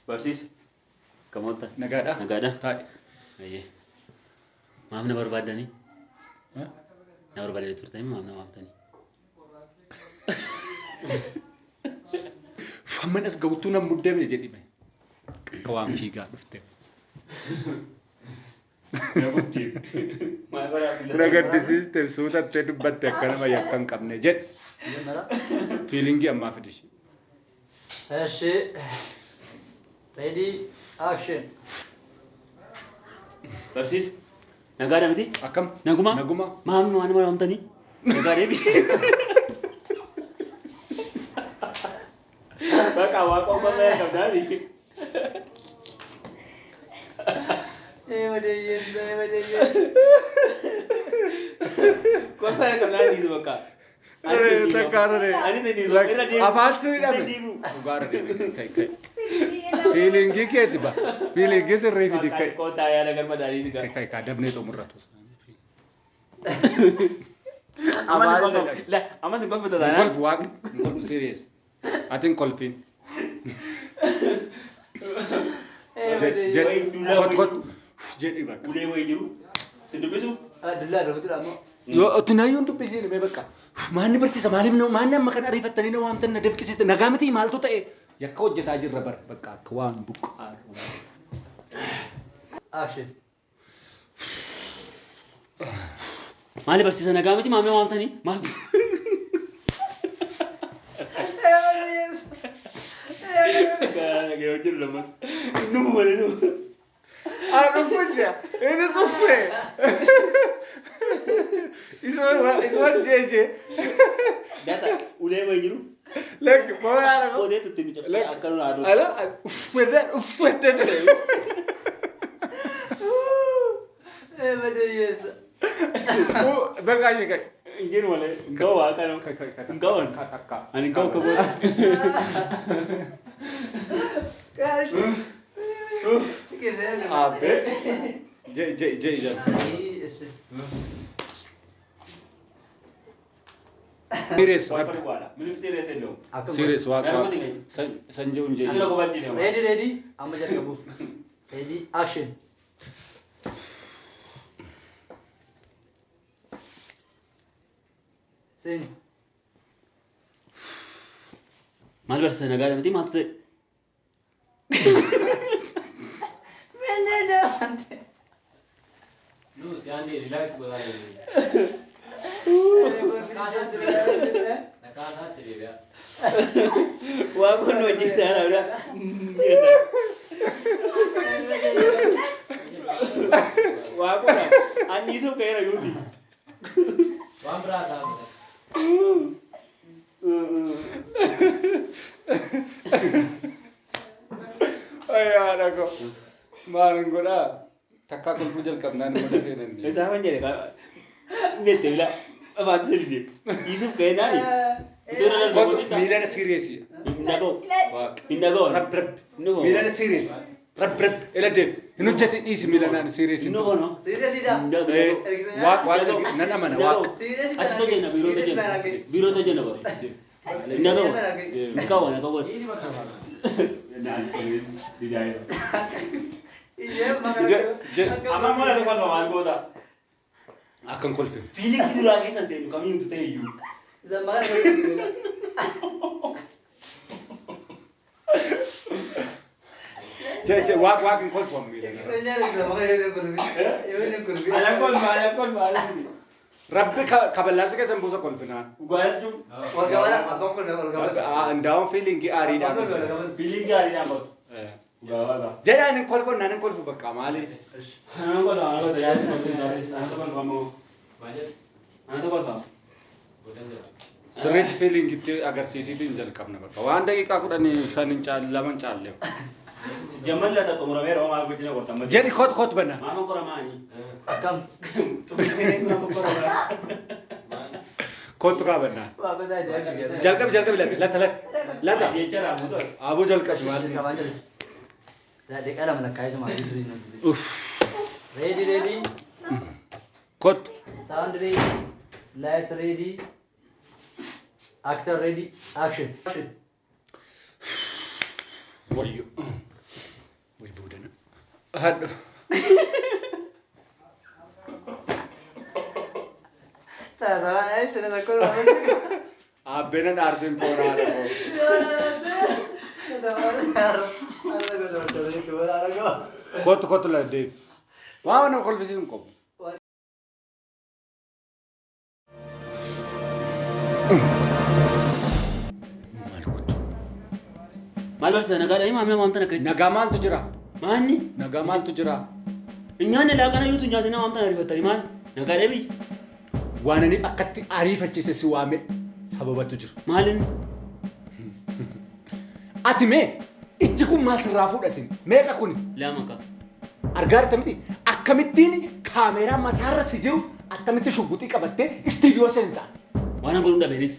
Barsiis. Kamoota. Nagaadha. Nagaadha. Taa'e. Ayyee. Maaf na barbaadanii? Na barbaadanii turtanii maaf na waaftanii? Fammanas gawtuu nan muddamne jedhime. Akka waan fiigaa dhufte. Nagaddisiiste suutattee dubbatte akka nama yakka hin qabne jedhe. Fiilingii ammaa fidishi. Ready, action. Barsiis. Nagaadha miti? Akkam? Naguma? Naguma. Maaf na waan waamtanii? Nagaadha miti? Bakka waa qofa ta'e qabdaani. Qofa qabdaani bakka. Ani tadi Apaan sih dame? Bugar deh, kai. Feeling gigit ba? Feeling gigit sering di kai. Kota ya agar pada hari sih. Kai kadam nih tuh murah tuh. Aman tuh golf betul Golf wag, golf serius. I think golfin. Jadi bak. Udah wajar. Sudah besok. Dulu ada betul amo. Yo, tunayun tuh pesi nih beka. Mana bersih sama lim mana makan arifat tani no amtan nadef kisit nagamati mal tuh tae. Ya kau jeta aja rubber beka kawan buka. Action. Mali bersih sana nagamati mame amtani mal. Kayak wajar lah mas. Nunggu mana tu? Aku punya. Ini tuh fe. Isma JJ. Data, udah wajar. Lagi bawa anak. Oh dia tuh tinggi cepat. Akan lalu. Ala, ufedan. Betul yes. Bengkaknya kayak. Injil boleh. Engkau akan. Engkau kan? Kata. Ani kau kau. Abe. J. Serius. Serius wak. Sanjung J. Ready. Amba jadi kabu. Ready, action. Sing. Mal bersih naga nanti mal tuh. Lu jangan di relax bola ini. Nakal hati dia. Wah kau nojik dah udah. Wah kau dah. Ani itu kayak Yudi. Wah berasa. Ayah aku. Malang gua dah. Takkan pujal kamnan mana fenan ni. Siapa yang jadi kau? Betul lah. Apa tu sendiri? Yusuf kayak nani? Itu orang Kau tu Milan serius ya. Indago. Rap. Milan serius. Rap. Ela deh. Ini jadi isi Milan serius itu. No. Serius tidak. Wak. Nana mana wak. Aja tu je na biro tu je na baru. Indago. Kau. Ini macam mana? Di daerah. Iya, makanya. Ama mau ada kau kawan kau dah. Akan kolfin. Feeling itu lagi saja. Kami untuk tahu. Zaman Wak yang kolfin Milan. Ada kau malu. Rabbi kabelah sih kan bukan kolfinan. Gua ada tu. Andau feeling ki ari dah. Feeling dia ada apa? Gua ada. Jadi anak kolfin nana kolfin berkamali. Anak kau dah. Anak kau kamu. Budget. Anak kau tahu. Seret feeling gitu agar sisi itu injal kamna berka. Wanda kita aku dah ni sanin laman calle. Jaman lah tak umur merah orang aku tidak kau tambah. Jadi kot benar. Mama kau ramai. Akam. Kot ka benar. Aku dah ada. Jalkam lata. Dia cara muda. Abu jalkam. Dah dekada mana kaya sama itu. Ready. Kot. Sound ready. Light ready. Actor ready. Action. Wayu. Hadhu. Taataman ay sila na kulo. Abbena darsin porara. Kotu la Dave. Wow, no kolbisin ko. Maal barsiisa nagaadha maamila waamtan akka Nagaa maaltu jira? maanni Nagaa maaltu jira? nyaanni laaqana yuutu nyaatina waamtan ariifattani maal nagaadha biyyi Waan ani akkatti ariifachiise si waame sababatu jira. maalin Ati mee itti kun maal sirraa fuudhasin? Meeqa kuni? lama ka Argaa jirta miti? Akkamittiin kaameeraa mataarra si jiru akkamitti shugguxii qabattee istiidiyoo seentaa? waan godhuu dhabeenis